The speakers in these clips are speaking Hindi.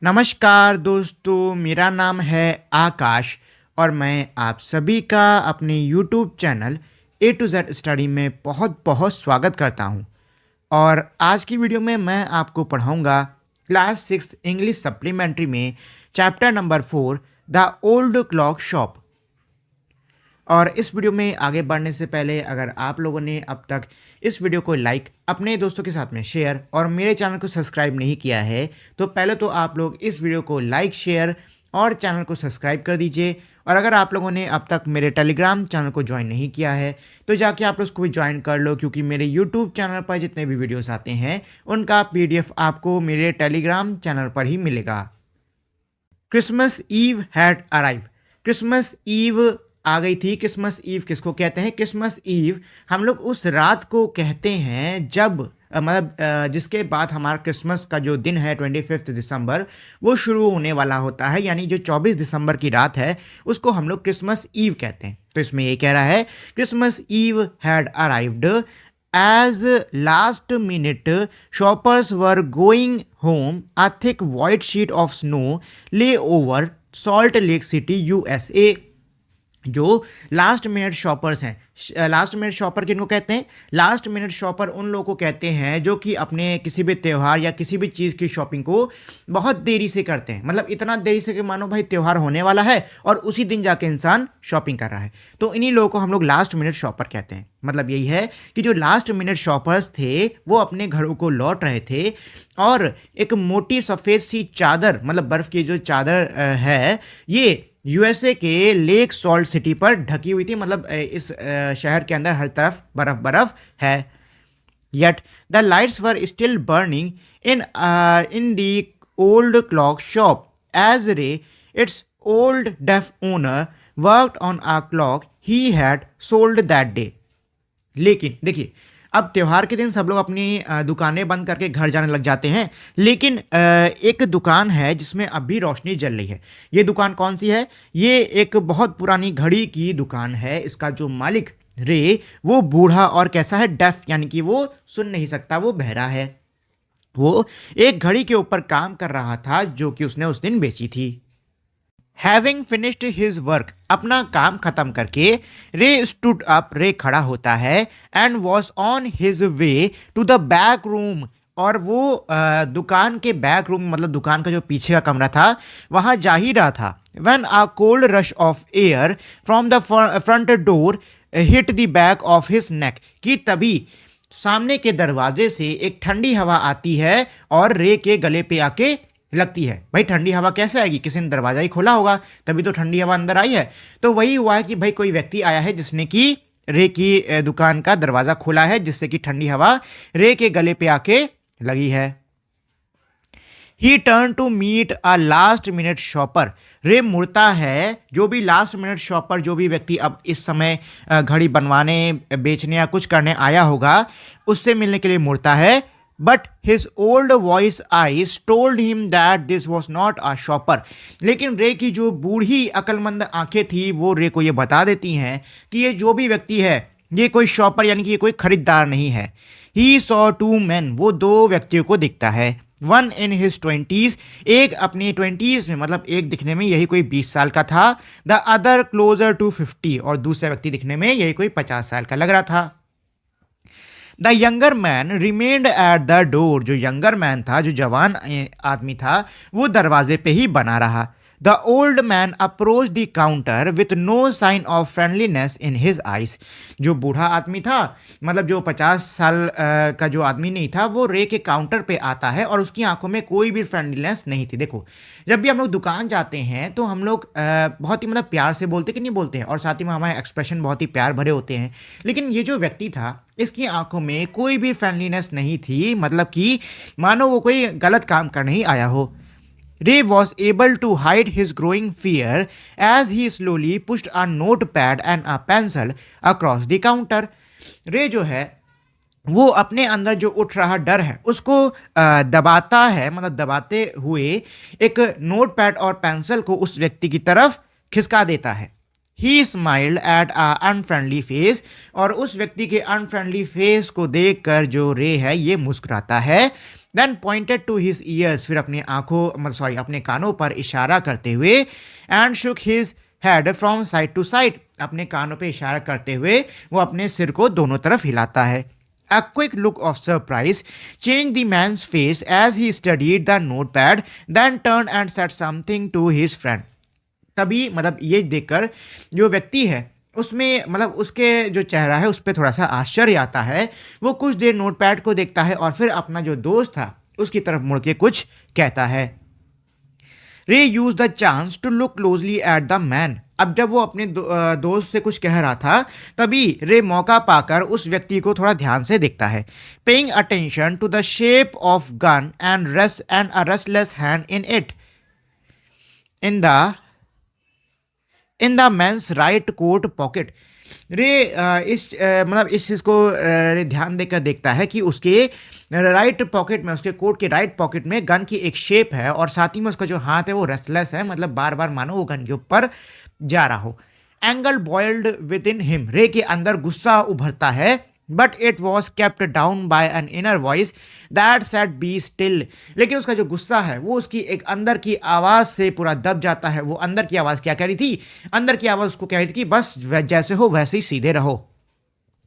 नमस्कार दोस्तों, मेरा नाम है आकाश और मैं आप सभी का अपने YouTube channel A to Z study में बहुत बहुत स्वागत करता हूं। और आज की वीडियो में मैं आपको पढ़ाऊंगा क्लास 6 इंग्लिश सप्लीमेंट्री में chapter number 4 the old clock shop. और इस वीडियो में आगे बढ़ने से पहले अगर आप लोगों ने अब तक इस वीडियो को लाइक, अपने दोस्तों के साथ में शेयर और मेरे चैनल को सब्सक्राइब नहीं किया है तो पहले तो आप लोग इस वीडियो को लाइक, शेयर और चैनल को सब्सक्राइब कर दीजिए। और अगर आप लोगों ने अब तक मेरे टेलीग्राम चैनल को ज्वाइन नहीं किया है तो जाके आप लोग उसको भी ज्वाइन कर लो, क्योंकि मेरे यूट्यूब चैनल पर जितने भी वीडियोस आते हैं उनका PDF आपको मेरे टेलीग्राम चैनल पर ही मिलेगा। Christmas ewe had arrive. Christmas ewe आ गई थी। क्रिसमस ईव किसको कहते हैं? क्रिसमस ईव हम लोग उस रात को कहते हैं जब जिसके बाद हमारा क्रिसमस का जो दिन है 25 दिसंबर वो शुरू होने वाला होता है, यानी जो 24 दिसंबर की रात है उसको हम लोग क्रिसमस ईव कहते हैं। तो इसमें ये कह रहा है Christmas ewe had arrived as last minute shoppers were going home a thick white sheet of snow ले over salt lake city USA। जो लास्ट मिनट शॉपर्स हैं, लास्ट मिनट शॉपर किनको कहते हैं? लास्ट मिनट शॉपर उन लोगों को कहते हैं जो कि अपने किसी भी त्यौहार या किसी भी चीज़ की शॉपिंग को बहुत देरी से करते हैं। मतलब इतना देरी से कि मानो भाई त्यौहार होने वाला है और उसी दिन जाके इंसान शॉपिंग कर रहा है, तो इन्हीं लोगों को हम लोग लास्ट मिनट शॉपर कहते हैं। मतलब यही है कि जो लास्ट मिनट शॉपर्स थे वो अपने घरों को लौट रहे थे और एक मोटी सफ़ेद सी चादर, मतलब बर्फ़ की जो चादर है, ये USA के लेक सॉल्ट सिटी पर ढकी हुई थी। मतलब इस शहर के अंदर हर तरफ बर्फ बर्फ है। Yet the lights were still burning in the old clock shop as Ray, its old deaf owner, worked on a clock he had sold that day। लेकिन देखिए, अब त्यौहार के दिन सब लोग अपनी दुकानें बंद करके घर जाने लग जाते हैं, लेकिन एक दुकान है जिसमें अब भी रोशनी जल रही है। ये दुकान कौन सी है? ये एक बहुत पुरानी घड़ी की दुकान है। इसका जो मालिक रे वो बूढ़ा और कैसा है? डेफ, यानी कि वो सुन नहीं सकता, वो बहरा है। वो एक घड़ी के ऊपर काम कर रहा था जो कि उसने उस दिन बेची थी। Having finished his work, अपना काम खत्म करके रे stood up, रे खड़ा होता है and was on his way to the back room, और वो दुकान के बैक रूम, मतलब दुकान का जो पीछे का कमरा था वहाँ जा ही रहा था। When a cold rush of air from the front door hit the back of his neck, कि तभी सामने के दरवाजे से एक ठंडी हवा आती है और रे के गले पे आके लगती है। भाई ठंडी हवा कैसे आएगी? किसी ने दरवाजा ही खोला होगा तभी तो ठंडी हवा अंदर आई है। तो वही हुआ है कि भाई कोई व्यक्ति आया है जिसने कि रे की दुकान का दरवाजा खोला है, जिससे कि ठंडी हवा रे के गले पे आके लगी है। He turn to meet a last minute shopper, Ray मुड़ता है, जो भी लास्ट मिनट शॉपर, जो भी व्यक्ति अब इस समय घड़ी बनवाने, बेचने या कुछ करने आया होगा, उससे मिलने के लिए मुड़ता है। But his old voice eyes told him that this was not a shopper। लेकिन रे की जो बूढ़ी अक्लमंद आंखें थी वो रे को ये बता देती हैं कि ये जो भी व्यक्ति है ये कोई शॉपर, यानी कि ये कोई खरीदार नहीं है। He saw two men, वो दो व्यक्तियों को दिखता है। One in his 20s, एक अपने 20s में, मतलब एक दिखने में यही कोई 20 साल का था। The other closer to 50, और दूसरा व्यक्ति दिखने में यही कोई 50 साल का लग रहा था। The younger man remained eight the door, जो यंगर मैन था, जो जवान आदमी था, वो दरवाजे पे ही बना रहा। The old man approach the counter with no sign of friendliness in his eyes, जो बूढ़ा आदमी था, मतलब जो 50 साल का जो आदमी नहीं था, वो रे के काउंटर पे आता है और उसकी आंखों में कोई भी फ्रेंडलीनेस नहीं थी। देखो, जब भी हम लोग दुकान जाते हैं तो हम लोग बहुत ही मतलब प्यार से बोलते कि नहीं बोलते हैं, और साथ ही में हमारे एक्सप्रेशन बहुत ही प्यार भरे होते हैं। लेकिन ये जो व्यक्ति था इसकी आंखों में कोई भी फ्रेंडलीनेस नहीं थी, मतलब कि मानो वो कोई गलत काम करने ही आया हो। Ray was able to hide his growing fear as he slowly pushed a notepad and a pencil across the counter। रे जो है वो अपने अंदर जो उठ रहा डर है उसको दबाता है, मतलब दबाते हुए एक नोटपैड और पेंसिल को उस व्यक्ति की तरफ खिसका देता है। ही smiled at a unfriendly face, और उस व्यक्ति के अनफ्रेंडली फेस को देखकर जो रे है ये मुस्कुराता है। Then pointed to his ears, फिर अपनी आंखों मतलब सॉरी अपने कानों पर इशारा करते हुए, and shook his head from side to side, अपने कानों पे इशारा करते हुए वो अपने सिर को दोनों तरफ हिलाता है. A quick look of surprise changed the man's face as he studied the notepad, then turned and said something to his friend. तभी मतलब ये देखकर जो व्यक्ति है उसमें मतलब उसके जो चेहरा है उस पर थोड़ा सा आश्चर्य आता है. वो कुछ देर नोटपैड को देखता है और फिर अपना जो दोस्त था उसकी तरफ मुड़ के कुछ कहता है. Ray use the chance to look closely at the man. अब जब वो अपने दोस्त से कुछ कह रहा था तभी रे मौका पाकर उस व्यक्ति को थोड़ा ध्यान से देखता है. Paying attention to the shape of gun and a restless hand in the man's right coat pocket. Ray मतलब इस चीज़ को रे ध्यान देकर देखता है कि उसके राइट पॉकेट में, उसके कोट के राइट पॉकेट में गन की एक शेप है और साथ ही में उसका जो हाथ है वो रेस्टलेस है, मतलब बार बार मानो वो गन के ऊपर जा रहा हो. Angle boiled with in him. रे के अंदर गुस्सा उभरता है, but it was kept down by an inner voice that said be still. लेकिन उसका जो गुस्सा है वो उसकी एक अंदर की आवाज़ से पूरा दब जाता है. वो अंदर की आवाज़ क्या कह रही थी? अंदर की आवाज़ उसको कह रही थी कि बस जैसे हो वैसे ही सीधे रहो.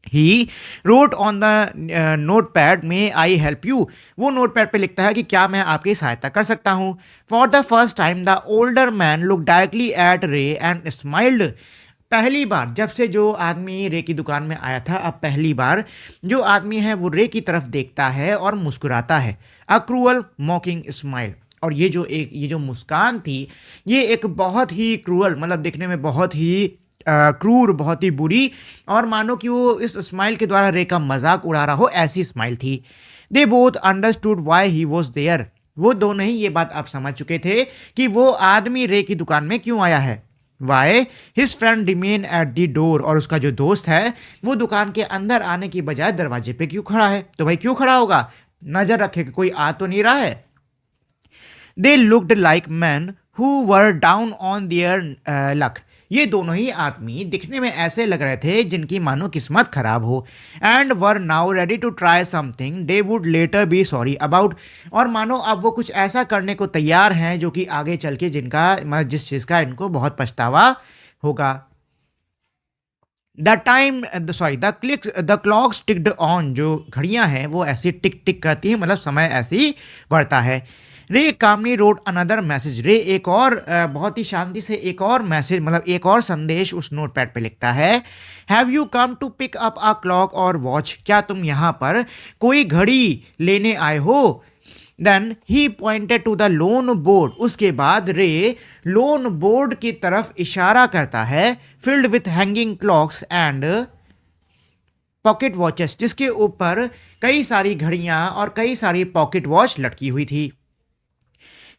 He wrote on the note pad, may I help you. वो नोट पैड पर लिखता है कि क्या मैं आपकी सहायता कर सकता हूँ. For the first time the older man look directly at रे एंड स्माइल्ड. पहली बार जब से जो आदमी रे की दुकान में आया था, अब पहली बार जो आदमी है वो रे की तरफ देखता है और मुस्कुराता है. अ क्रूअल मॉकिंग स्माइल. और ये जो मुस्कान थी ये एक बहुत ही क्रूअल मतलब दिखने में बहुत ही क्रूर, बहुत ही बुरी, और मानो कि वो इस स्माइल के द्वारा रे का मजाक उड़ा रहा हो ऐसी स्माइल थी. They both understood why he was there. वो दोनों ही ये बात आप समझ चुके थे कि वो आदमी रे की दुकान में क्यों आया है. Why his friend remain at the door. और उसका जो दोस्त है वो दुकान के अंदर आने की बजाय दरवाजे पे क्यों खड़ा है. तो भाई क्यों खड़ा होगा? नजर रखे कि कोई आ तो नहीं रहा है. They looked like man who were down on their luck. ये दोनों ही आदमी दिखने में ऐसे लग रहे थे जिनकी मानो किस्मत खराब हो. And were now ready to try something they would later be sorry about. और मानो अब वो कुछ ऐसा करने को तैयार हैं जो कि आगे चल के जिनका मतलब जिस चीज़ का इनको बहुत पछतावा होगा. The clocks ticked on. जो घड़ियां हैं वो ऐसी टिक टिक करती हैं, मतलब समय ऐसे ही बढ़ता है. रे कामली रोड अनदर मैसेज. रे एक और बहुत ही शांति से एक और मैसेज मतलब एक और संदेश उस नोट पैड पे लिखता है. Have you come to pick up a clock or watch. क्या तुम यहाँ पर कोई घड़ी लेने आए हो. Then he pointed to the loan board. उसके बाद रे लोन बोर्ड की तरफ इशारा करता है. Filled with hanging clocks and pocket watches. जिसके ऊपर कई सारी घड़ियां और कई सारी पॉकेट वॉच लटकी हुई थी.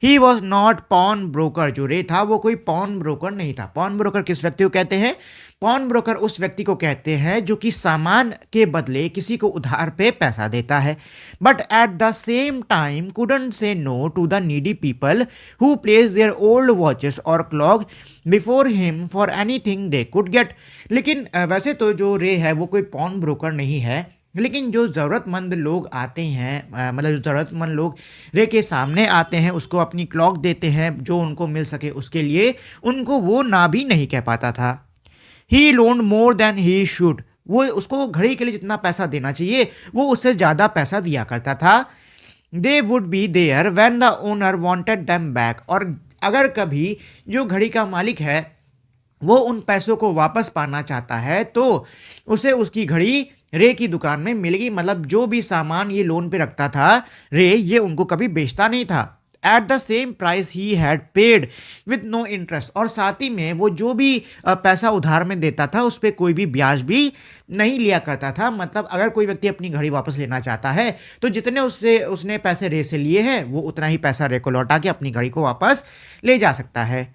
He was not pawn broker. जो रे था वो कोई पॉन ब्रोकर नहीं था. पॉन ब्रोकर किस व्यक्ति को कहते हैं? पॉन ब्रोकर उस व्यक्ति को कहते हैं जो कि सामान के बदले किसी को उधार पे पैसा देता है. But at the same time couldn't से no to the needy people who plays there old watches और clock before him for anything they could get. लेकिन वैसे तो जो रे है वो कोई पॉन ब्रोकर नहीं है, लेकिन जो ज़रूरतमंद लोग आते हैं मतलब जो ज़रूरतमंद लोग रे के सामने आते हैं उसको अपनी क्लॉक देते हैं जो उनको मिल सके, उसके लिए उनको वो ना भी नहीं कह पाता था. ही लोन्ड मोर देन ही शुड. वो उसको घड़ी के लिए जितना पैसा देना चाहिए वो उससे ज़्यादा पैसा दिया करता था. They would be there when the owner wanted them back. और अगर कभी जो घड़ी का मालिक है वो उन पैसों को वापस पाना चाहता है तो उसे उसकी घड़ी रे की दुकान में मिलेगी. मतलब जो भी सामान ये लोन पे रखता था रे, ये उनको कभी बेचता नहीं था. At the same price he had paid with no interest. और साथ ही में वो जो भी पैसा उधार में देता था उस पर कोई भी ब्याज भी नहीं लिया करता था. मतलब अगर कोई व्यक्ति अपनी घड़ी वापस लेना चाहता है तो जितने उसने पैसे रे से लिए हैं वो उतना ही पैसा रे को लौटा के अपनी घड़ी को वापस ले जा सकता है.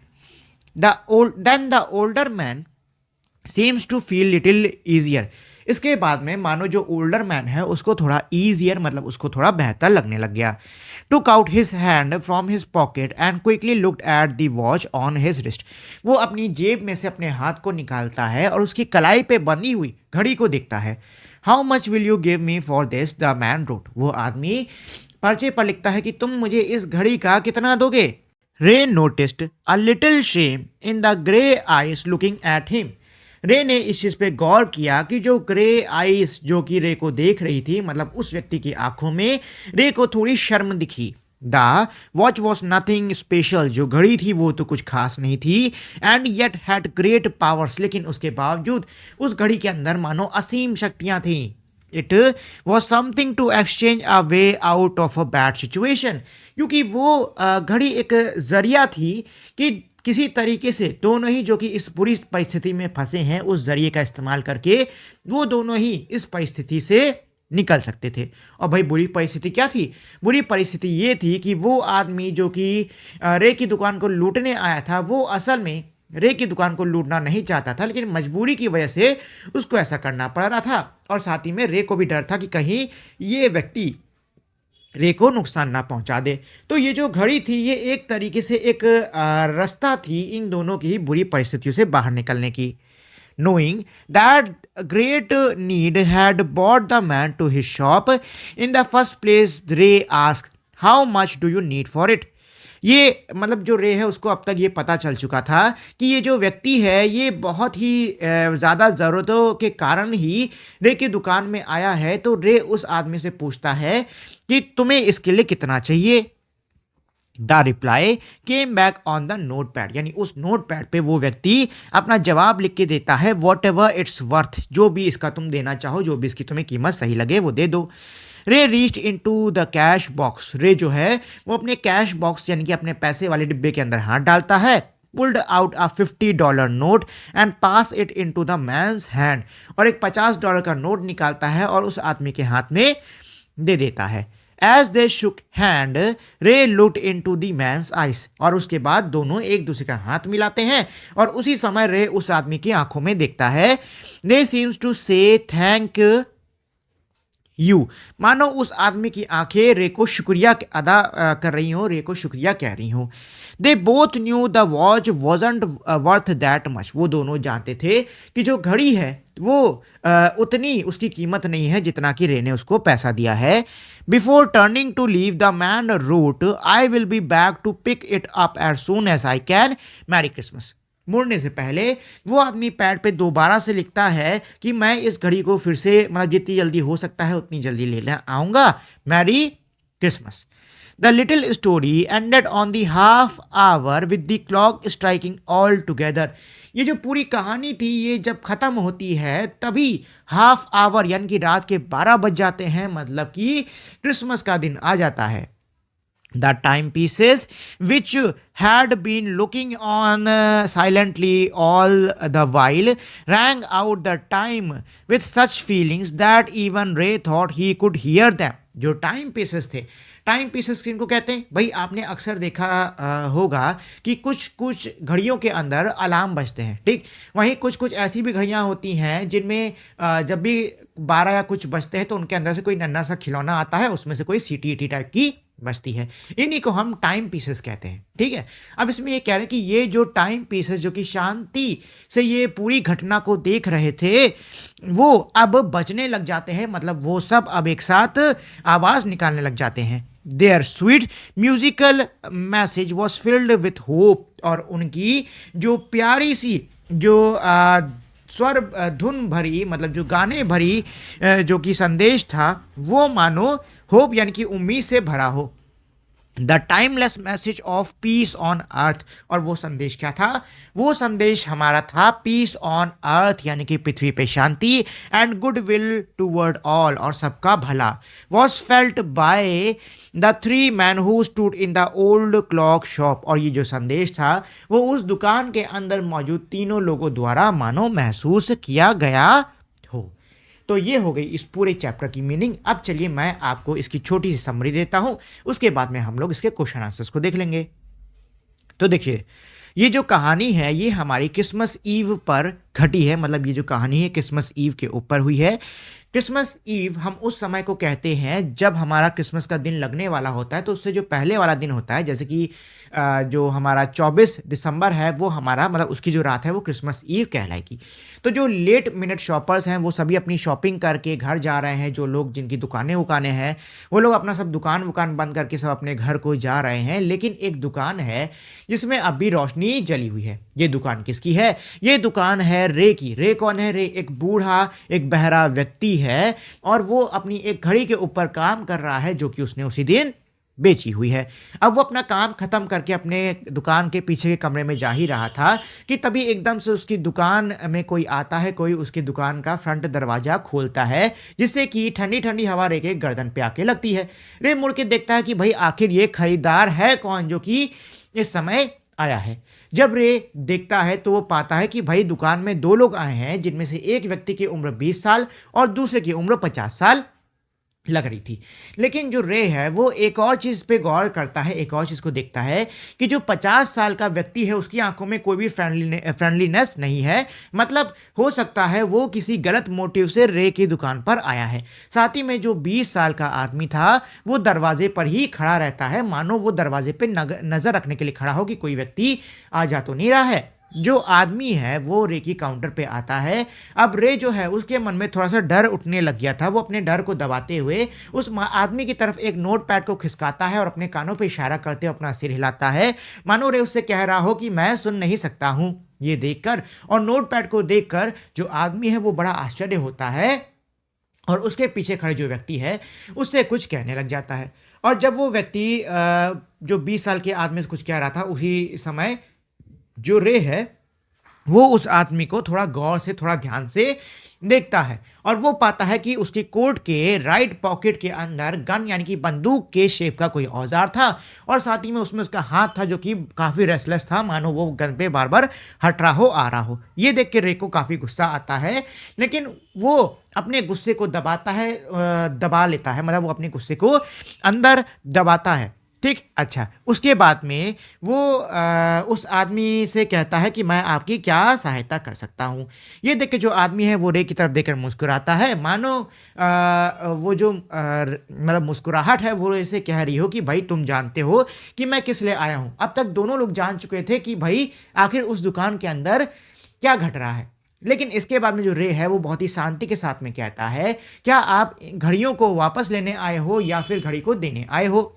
Then the older man seems to feel little easier. इसके बाद में मानो जो ओल्डर मैन है उसको थोड़ा ईजियर मतलब उसको थोड़ा बेहतर लगने लग गया. Took out his hand from his pocket and quickly looked at the watch on his wrist. वो अपनी जेब में से अपने हाथ को निकालता है और उसकी कलाई पे बंधी हुई घड़ी को देखता है. How much will you give me for this the man wrote. वो आदमी पर्चे पर लिखता है कि तुम मुझे इस घड़ी का कितना दोगे। रे noticed a little shame in the grey eyes looking at him. रे ने इस चीज पे गौर किया कि जो ग्रे आईज जो कि रे को देख रही थी, मतलब उस व्यक्ति की आंखों में रे को थोड़ी शर्म दिखी। The watch was nothing special, जो घड़ी थी वो तो कुछ खास नहीं थी। And yet had great powers, लेकिन उसके बावजूद उस घड़ी के अंदर मानो असीम शक्तियां थी। It was something to exchange a way out of a bad situation, क्योंकि वो घड़ी एक जरिया थी कि किसी तरीके से दोनों ही जो कि इस बुरी परिस्थिति में फंसे हैं, उस जरिए का इस्तेमाल करके वो दोनों ही इस परिस्थिति से निकल सकते थे। और भाई बुरी परिस्थिति क्या थी? बुरी परिस्थिति ये थी कि वो आदमी जो कि रे की दुकान को लूटने आया था, वो असल में रे की दुकान को लूटना नहीं चाहता था, लेकिन मजबूरी की वजह से उसको ऐसा करना पड़ रहा था। और साथ ही में रे को भी डर था कि कहीं ये व्यक्ति रे को नुकसान ना पहुंचा दे। तो ये जो घड़ी थी ये एक तरीके से एक रास्ता थी इन दोनों की ही बुरी परिस्थितियों से बाहर निकलने की। Knowing that great need had brought the man to his shop in the first place, Ray asked, "How much do you need for it?" ये मतलब जो रे है उसको अब तक ये पता चल चुका था कि ये जो व्यक्ति है ये बहुत ही ज़्यादा ज़रूरतों के कारण ही रे की दुकान में आया है। तो रे उस आदमी से पूछता है कि तुम्हें इसके लिए कितना चाहिए। The reply came back on the note pad, यानी उस नोट पैड पे वो व्यक्ति अपना जवाब लिख के देता है, वॉट एवर इट्स वर्थ, जो भी इसका तुम देना चाहो, जो भी इसकी तुम्हें कीमत सही लगे वो दे दो। रे reached into the cash box, रे जो है वो अपने कैश बॉक्स यानी कि अपने पैसे वाले डिब्बे के अंदर हाथ डालता है। Pulled out a $50 note and pass it into the man's hand, और एक $50 का नोट निकालता है और उस आदमी के हाथ में दे देता है। As they shook hand, Ray looked into the man's eyes, और उसके बाद दोनों एक दूसरे का हाथ मिलाते हैं और उसी समय रे उस आदमी की आंखों में देखता है। They seems to say thank you, मानो उस आदमी की आंखें रे को शुक्रिया अदा कर रही हो, रे को शुक्रिया कह रही हो। They both knew the watch wasn't worth that much, वो दोनों जानते थे कि जो घड़ी है वो उतनी उसकी कीमत नहीं है जितना कि रे ने उसको पैसा दिया है। Before turning to leave the man wrote, I will be back to pick it up as soon as I can, merry Christmas. मुड़ने से पहले वो आदमी पैड पे दोबारा से लिखता है कि मैं इस घड़ी को फिर से मतलब जितनी जल्दी हो सकता है उतनी जल्दी लेने आऊँगा, merry Christmas. The little story ended on the half hour with the clock striking all together. ये जो पूरी कहानी थी ये जब खत्म होती है तभी हाफ आवर यानी कि रात के 12 बज जाते हैं, मतलब कि क्रिसमस का दिन आ जाता है। The timepieces, which had been looking on silently all the while, rang out the time with such feelings that even Ray thought he could hear them. जो टाइम पीसेस थे, टाइम पीसेस किनको कहते हैं भाई? आपने अक्सर देखा होगा कि कुछ कुछ घड़ियों के अंदर अलार्म बजते हैं, ठीक। वहीं कुछ कुछ ऐसी भी घड़ियां होती हैं जिनमें जब भी 12 या कुछ बजते हैं तो उनके अंदर से कोई नन्हा सा खिलौना आता है, उसमें से कोई सीटी टाइप की बजती है। इन्हीं को हम टाइम पीसेस कहते हैं, ठीक है। अब इसमें ये कह रहे हैं कि ये जो टाइम पीसेस जो कि शांति से ये पूरी घटना को देख रहे थे वो अब बजने लग जाते हैं, मतलब वो सब अब एक साथ आवाज निकालने लग जाते हैं। Their sweet musical message was filled with hope, और उनकी जो प्यारी सी जो स्वर धुन भरी मतलब जो गाने भरी जो कि संदेश था वो मानो होप यानी कि उम्मीद से भरा हो। The timeless message of peace on earth, और वो संदेश क्या था? वो संदेश हमारा था पीस ऑन अर्थ यानी कि पृथ्वी पे शांति, and good will toward all, और सबका भला। Was felt by the 3 men who stood in the old clock shop, और ये जो संदेश था वो उस दुकान के अंदर मौजूद तीनों लोगों द्वारा मानो महसूस किया गया हो। तो ये हो गई इस पूरे चैप्टर की मीनिंग। अब चलिए मैं आपको इसकी छोटी सी समरी देता हूं, उसके बाद में हम लोग इसके क्वेश्चन आंसर्स को देख लेंगे। तो देखिए ये जो कहानी है ये हमारी क्रिसमस ईव पर घटी है, मतलब ये जो कहानी है क्रिसमस ईव के ऊपर हुई है। क्रिसमस ईव हम उस समय को कहते हैं जब हमारा क्रिसमस का दिन लगने वाला होता है, तो उससे जो पहले वाला दिन होता है, जैसे कि जो हमारा 24 दिसंबर है वो हमारा मतलब उसकी जो रात है वो क्रिसमस ईव कहलाएगी। तो जो लेट मिनट शॉपर्स हैं वो सभी अपनी शॉपिंग करके घर जा रहे हैं। जो लोग जिनकी दुकानें वुकानें हैं वो लोग अपना सब दुकान वुकान बंद करके सब अपने घर को जा रहे हैं। लेकिन एक दुकान है जिसमें अभी रोशनी जली हुई है। ये दुकान किसकी है? ये दुकान है रे की। रे कौन है? रे एक बूढ़ा, एक बहरा व्यक्ति है और वो अपनी एक घड़ी के ऊपर काम कर रहा है जो कि उसने उसी दिन बेची हुई है। अब वो अपना काम खत्म करके अपने दुकान के पीछे के कमरे में जा ही रहा था कि तभी एकदम से उसकी दुकान में कोई आता है, कोई उसकी दुकान का फ्रंट दरवाजा खोलता है, जिससे कि ठंडी ठंडी हवा रे के गर्दन पे आके लगती है। रे मुड़ के देखता है कि भाई आखिर ये खरीदार है कौन जो कि इस समय आया है। जब रे देखता है तो वो पाता है कि भाई दुकान में दो लोग आए हैं, जिनमें से एक व्यक्ति की उम्र 20 साल और दूसरे की उम्र 50 साल लग रही थी। लेकिन जो रे है वो एक और चीज़ पे गौर करता है, एक और चीज़ को देखता है कि जो 50 साल का व्यक्ति है उसकी आंखों में कोई भी फ्रेंडलीनेस नहीं है। मतलब हो सकता है वो किसी गलत मोटिव से रे की दुकान पर आया है। साथ ही में जो 20 साल का आदमी था वो दरवाजे पर ही खड़ा रहता है, मानो वो दरवाजे पे नज़र रखने के लिए खड़ा हो कि कोई व्यक्ति आ जा तो नहीं रहा है। जो आदमी है वो रे की काउंटर पे आता है। अब रे जो है उसके मन में थोड़ा सा डर उठने लग गया था। वो अपने डर को दबाते हुए उस आदमी की तरफ एक नोट पैड को खिसकाता है और अपने कानों पे इशारा करते हुए अपना सिर हिलाता है, मानो रे उससे कह रहा हो कि मैं सुन नहीं सकता हूं। ये देखकर और नोट पैड को देखकर जो आदमी है वो बड़ा आश्चर्य होता है और उसके पीछे खड़े जो व्यक्ति है उससे कुछ कहने लग जाता है। और जब वो व्यक्ति जो 20 साल के आदमी से कुछ कह रहा था, उसी समय जो रे है वो उस आदमी को थोड़ा गौर से, थोड़ा ध्यान से देखता है और वो पाता है कि उसके कोट के राइट पॉकेट के अंदर गन यानी कि बंदूक के शेप का कोई औजार था और साथ ही में उसमें उसका हाथ था जो कि काफ़ी रेस्टलेस था, मानो वो गन पे बार बार हट रहा हो, आ रहा हो। ये देख के रे को काफ़ी गुस्सा आता है, लेकिन वो अपने गुस्से को दबाता है, दबा लेता है, मतलब वो अपने गुस्से को अंदर दबाता है। ठीक, अच्छा, उसके बाद में वो उस आदमी से कहता है कि मैं आपकी क्या सहायता कर सकता हूँ। ये देख के जो आदमी है वो रे की तरफ देखकर मुस्कुराता है, मानो वो जो मतलब मुस्कुराहट है वो रे से कह रही हो कि भाई तुम जानते हो कि मैं किस लिए आया हूँ। अब तक दोनों लोग जान चुके थे कि भाई आखिर उस दुकान के अंदर क्या घट रहा है। लेकिन इसके बाद में जो रे है वो बहुत ही शांति के साथ में कहता है, क्या आप घड़ियों को वापस लेने आए हो या फिर घड़ी को देने आए हो?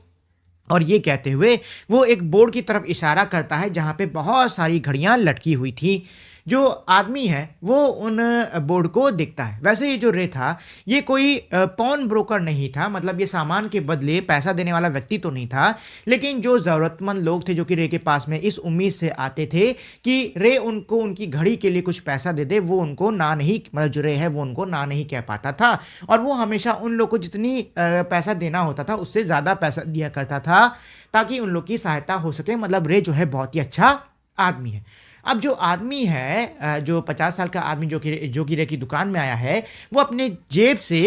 और ये कहते हुए वो एक बोर्ड की तरफ इशारा करता है जहाँ पे बहुत सारी घड़ियाँ लटकी हुई थी। जो आदमी है वो उन बोर्ड को देखता है। वैसे ये जो रे था ये कोई पॉन ब्रोकर नहीं था, मतलब ये सामान के बदले पैसा देने वाला व्यक्ति तो नहीं था, लेकिन जो ज़रूरतमंद लोग थे जो कि रे के पास में इस उम्मीद से आते थे कि रे उनको उनकी घड़ी के लिए कुछ पैसा दे दे, वो उनको ना नहीं, मतलब जो रे है वो उनको ना नहीं कह पाता था और वो हमेशा उन लोग को जितनी पैसा देना होता था उससे ज़्यादा पैसा दिया करता था ताकि उन लोग की सहायता हो सके। मतलब रे जो है बहुत ही अच्छा आदमी है। अब जो आदमी है जो 50 साल का आदमी जो कि रे की दुकान में आया है, वो अपने जेब से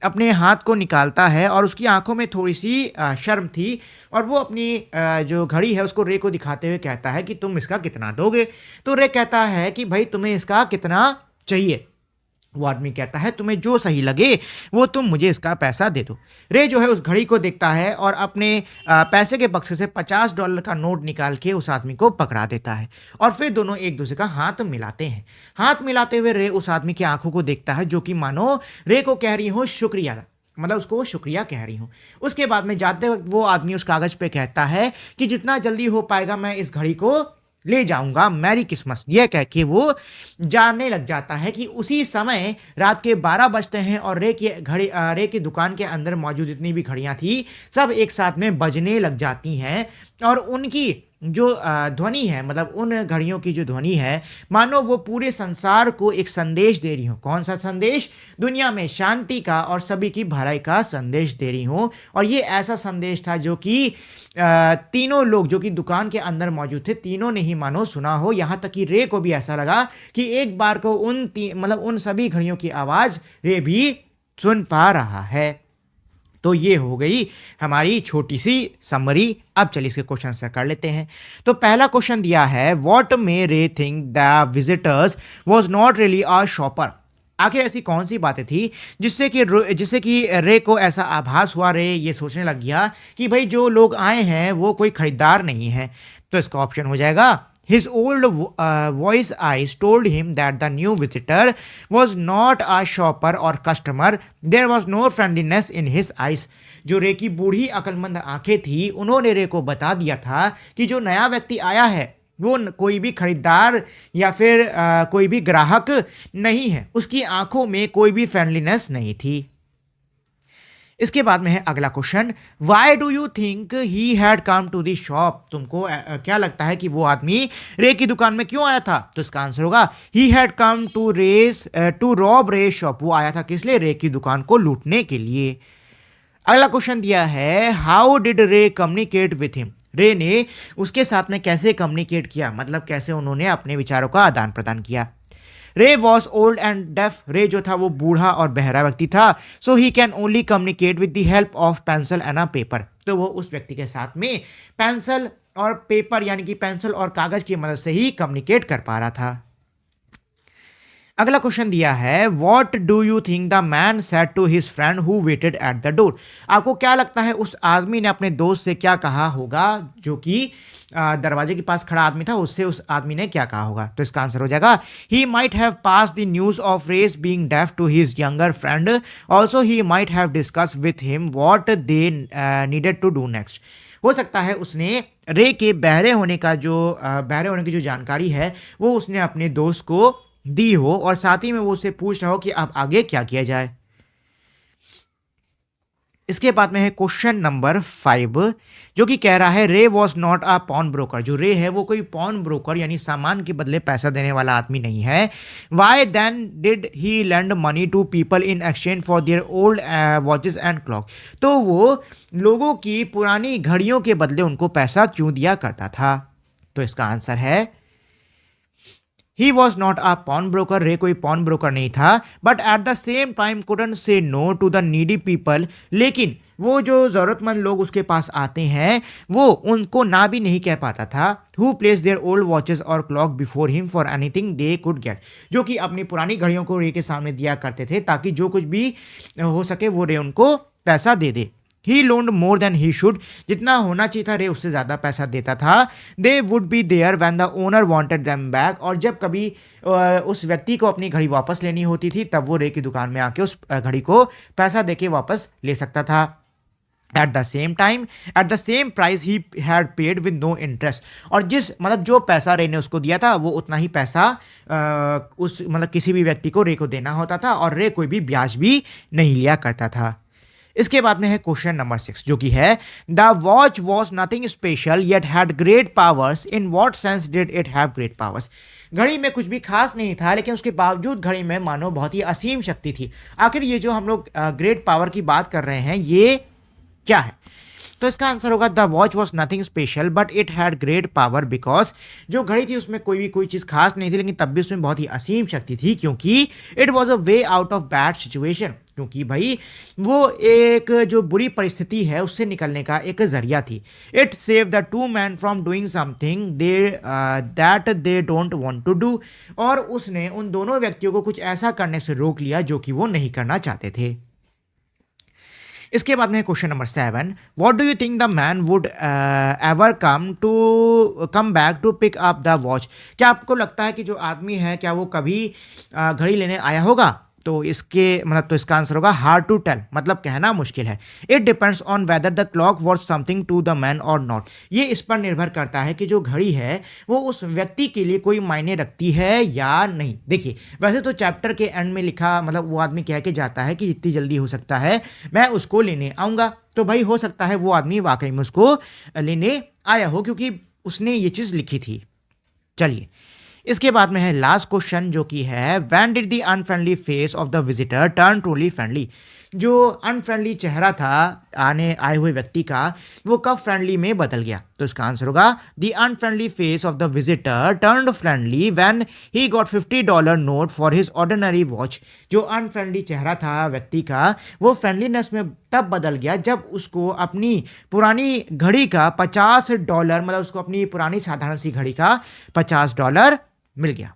अपने हाथ को निकालता है और उसकी आंखों में थोड़ी सी शर्म थी और वो अपनी जो घड़ी है उसको रे को दिखाते हुए कहता है कि तुम इसका कितना दोगे? तो रे कहता है कि भाई तुम्हें इसका कितना चाहिए? वो आदमी कहता है तुम्हें जो सही लगे वो तुम मुझे इसका पैसा दे दो। रे जो है उस घड़ी को देखता है और अपने पैसे के बक्से से $50 का नोट निकाल के उस आदमी को पकड़ा देता है और फिर दोनों एक दूसरे का हाथ मिलाते हैं। हाथ मिलाते हुए रे उस आदमी की आंखों को देखता है जो कि मानो रे को कह रही हो शुक्रिया, मतलब उसको वो शुक्रिया कह रही हूँ। उसके बाद में जाते वक्त वो आदमी उस कागज पे कहता है कि जितना जल्दी हो पाएगा मैं इस घड़ी को ले जाऊंगा, मैरी क्रिसमस। यह कह के वो जानने लग जाता है कि उसी समय रात के 12 बजते हैं और रे की दुकान के अंदर मौजूद जितनी भी घड़ियां थी सब एक साथ में बजने लग जाती हैं और उनकी जो ध्वनि है, मतलब उन घड़ियों की जो ध्वनि है मानो वो पूरे संसार को एक संदेश दे रही हो। कौन सा संदेश? दुनिया में शांति का और सभी की भलाई का संदेश दे रही हो। और ये ऐसा संदेश था जो कि तीनों लोग जो कि दुकान के अंदर मौजूद थे तीनों ने ही मानो सुना हो। यहाँ तक कि रे को भी ऐसा लगा कि एक बार को उन सभी घड़ियों की आवाज़ रे भी सुन पा रहा है। तो ये हो गई हमारी छोटी सी समरी। अब चलिए इसके क्वेश्चन आंसर कर लेते हैं। तो पहला क्वेश्चन दिया है, व्हाट मे रे think the visitors was not really a shopper. आखिर ऐसी कौन सी बातें थी जिससे कि रे को ऐसा आभास हुआ, रे ये सोचने लग गया कि भाई जो लोग आए हैं वो कोई खरीदार नहीं है। तो इसका ऑप्शन हो जाएगा, his old voice eyes told him that the new visitor was not a shopper or customer. There was no friendliness in his eyes. जो रे की बूढ़ी अकलमंद आंखें थी, उन्होंने रे को बता दिया था कि जो नया व्यक्ति आया है वो कोई भी खरीदार या फिर कोई भी ग्राहक नहीं है। उसकी आंखों में कोई भी फ्रेंडलीनेस नहीं थी। इसके बाद में है अगला question, why do you think he had come to the shop. तुमको क्या लगता है कि वो आदमी रे की दुकान में क्यों आया था? तो इसका आंसर होगा, he had come to rob Ray shop. वो आया था किस लिए? रे की दुकान को लूटने के लिए। अगला क्वेश्चन दिया है, हाउ डिड रे कम्युनिकेट विथ हिम। रे ने उसके साथ में कैसे कम्युनिकेट किया, मतलब कैसे उन्होंने अपने विचारों का आदान प्रदान किया। रे वॉज ओल्ड एंड डेफ। रे जो था वो बूढ़ा और बहरा व्यक्ति था। सो he can only communicate with the help of pencil and a paper. तो वो उस व्यक्ति के साथ में पेंसिल और पेपर यानी कि पेंसिल और कागज की मदद से ही कम्युनिकेट कर पा रहा था। अगला क्वेश्चन दिया है, what do you think the man said to his friend who waited at the door. आपको क्या लगता है उस आदमी ने अपने दोस्त से क्या कहा होगा, जो कि दरवाजे के पास खड़ा आदमी था, उससे उस आदमी ने क्या कहा होगा? तो इसका आंसर हो जाएगा, he might have pass the news of Ray's being deaf to his younger friend. Also he might have discuss with him what they needed to do next. हो सकता है उसने रे के बहरे होने की जो जानकारी है वो उसने अपने दोस्त को दी हो, और साथ ही में वो उससे पूछ रहा हो कि अब आगे क्या किया जाए। इसके बाद में है क्वेश्चन नंबर 5, जो कि कह रहा है, Ray was not a pawn broker. जो रे है वो कोई पॉन ब्रोकर यानी सामान के बदले पैसा देने वाला आदमी नहीं है। Why then did he lend money to people in exchange for their old watches and clock. तो वो लोगों की पुरानी घड़ियों के बदले उनको पैसा क्यों दिया करता था? तो इसका आंसर है, ही was not a pawn broker. रे कोई पॉन ब्रोकर नहीं था। But at the same time couldn't से no to the needy people. लेकिन वो जो जरूरतमंद लोग उसके पास आते हैं वो उनको ना भी नहीं कह पाता था। Who plays there old watches और clock before him for anything they could get. जो कि अपनी पुरानी घड़ियों को रे के सामने दिया करते थे ताकि जो कुछ भी हो सके वो रे उनको पैसा दे दे। ही लोन्ड मोर देन ही शुड। जितना होना चाहिए था रे उससे ज़्यादा पैसा देता था। They would be there when the owner wanted them back. और जब कभी उस व्यक्ति को अपनी घड़ी वापस लेनी होती थी तब वो रे की दुकान में आके उस घड़ी को पैसा देके वापस ले सकता था। At the same time at the same price he had paid with no interest. और जो पैसा रे ने उसको दिया था वो उतना ही पैसा किसी भी व्यक्ति को रे को देना होता था, और रे कोई भी ब्याज भी नहीं लिया करता था। इसके बाद में है क्वेश्चन नंबर 6, जो कि है, the watch was nothing special yet had great powers. In what sense did it have great powers. घड़ी में कुछ भी खास नहीं था लेकिन उसके बावजूद घड़ी में मानो बहुत ही असीम शक्ति थी। आखिर ये जो हम लोग ग्रेट पावर की बात कर रहे हैं ये क्या है? तो इसका आंसर होगा, the watch was nothing special but it had great power because जो घड़ी थी उसमें कोई चीज़ खास नहीं थी लेकिन तब भी उसमें बहुत ही असीम शक्ति थी, क्योंकि it was a way out of bad situation. क्योंकि भाई वो एक जो बुरी परिस्थिति है उससे निकलने का एक जरिया थी। It save the two man from doing something that they don't want to do. और उसने उन दोनों व्यक्तियों को कुछ ऐसा करने से रोक लिया जो कि वो नहीं करना चाहते थे। इसके बाद में question number 7, what do you think the man would ever come back to pick up the watch. क्या आपको लगता है कि जो आदमी है क्या वो कभी घड़ी लेने आया होगा? तो इसका आंसर होगा, हार्ड टू टेल, मतलब कहना मुश्किल है। It depends on whether the clock was something to the man or not. ये इस पर निर्भर करता है कि जो घड़ी है वो उस व्यक्ति के लिए कोई मायने रखती है या नहीं। देखिए वैसे तो चैप्टर के एंड में लिखा, वो आदमी कह के जाता है कि जितनी जल्दी हो सकता है मैं उसको लेने आऊँगा। तो भाई हो सकता है वो आदमी वाकई में उसको लेने आया हो क्योंकि उसने ये चीज़ लिखी थी। चलिए इसके बाद में है लास्ट क्वेश्चन, जो कि है, when did the unfriendly face of the visitor turn truly friendly. जो अनफ्रेंडली चेहरा था आने आए हुए व्यक्ति का, वो कब फ्रेंडली में बदल गया? तो इसका आंसर होगा the unfriendly face of the visitor turned friendly when he got $50 note for his ordinary watch. जो अनफ्रेंडली चेहरा था व्यक्ति का, वो फ्रेंडलीनेस में तब बदल गया जब उसको अपनी पुरानी घड़ी का $50, मतलब उसको अपनी पुरानी साधारण सी घड़ी का $50 मिल गया।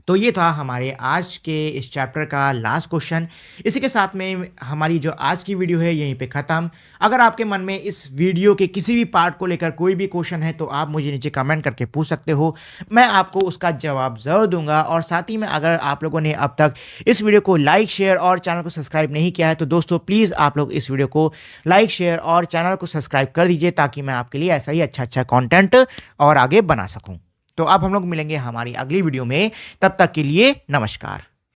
तो ये था हमारे आज के इस चैप्टर का लास्ट क्वेश्चन। इसी के साथ में हमारी जो आज की वीडियो है यहीं पे ख़त्म। अगर आपके मन में इस वीडियो के किसी भी पार्ट को लेकर कोई भी क्वेश्चन है तो आप मुझे नीचे कमेंट करके पूछ सकते हो, मैं आपको उसका जवाब ज़रूर दूंगा। और साथ ही में अगर आप लोगों ने अब तक इस वीडियो को लाइक, शेयर और चैनल को सब्सक्राइब नहीं किया है तो दोस्तों प्लीज़ आप लोग इस वीडियो को लाइक, शेयर और चैनल को सब्सक्राइब कर दीजिए, ताकि मैं आपके लिए ऐसा ही अच्छा कंटेंट और आगे बना सकूँ। तो अब हम लोग मिलेंगे हमारी अगली वीडियो में, तब तक के लिए नमस्कार।